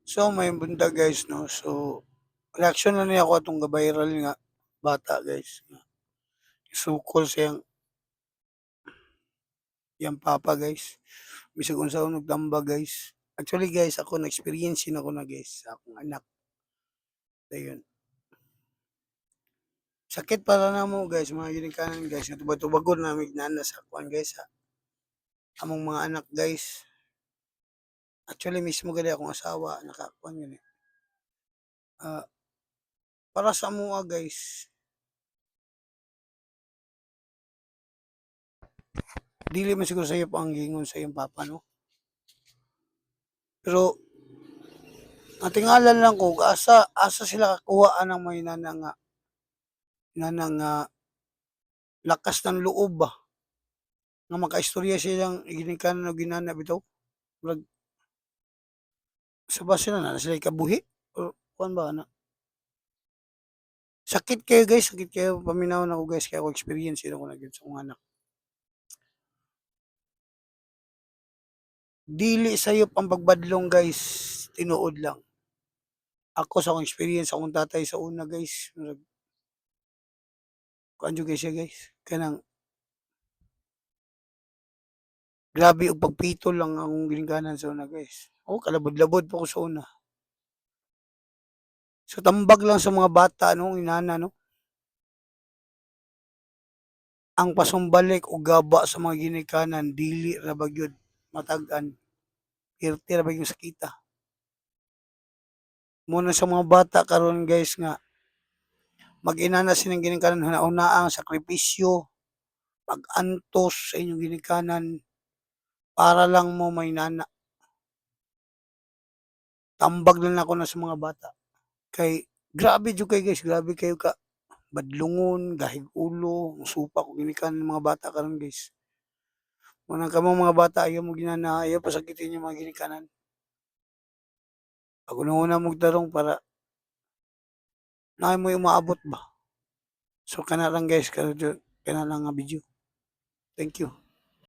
So, may bunta guys, no? So, reaction na niya ako itong viral nga bata guys. Sukol siyang yang papa guys. Bisag unsa ako nagtamba guys. Actually guys, ako na-experience na ako na guys sa akong anak. Ayun. Sakit para na mo guys, mga ginikanan guys. Tubag-tubagon na mignana sa kuan guys ha. Among mga anak guys. Actually mismo gali akong asawa nakakuan yun eh. Para sa mga guys, dili man siguro sa iyo ang gingon sa iyong papa no. Pero natingalan lang ko asa sila kakuhaan ng may nanang lakas ng loob ba nga makaistorya silang ginikanan o ginana bitaw. Murag sa ba sila na sila ikabuhi o kuan ba na. Sakit kayo guys, sakit kayo paminawon ako guys kaya ako experience ko na gyud sa akong anak. Dili sayop ang pagbadlong guys, tinuod lang. Ako sa akong experience akong tatay sa una guys, murag kuan jud guys siya guys. Kanang grabe og pagpitol lang akong ginikanan sa una guys. Oh, kalabod-labod pa ko sa una. So tambag lang sa mga bata no, inana no. Ang pasumbalik o gaba sa mga ginikanan dili ra ba gyud matag-an. Pirti ra ba yung sakita. Muna sa mga bata karon guys nga mag-inana sining ginikanan una ang sakripisyo, pag-antos sa inyong ginikanan para lang mo may nana. Tambag lang ako na sa mga bata. Kay grabe jud kay guys, grabe kayo ka badlungon, gahig ulo, supa ko ginikanan ng mga bata karon guys. Munang kamong mga bata ayaw mo ginana, ayaw pasakitin yung mga ginikanan. Pag una mo tarong para na mo yung maabot ba. So kana lang guys, kana lang nga video. Thank you.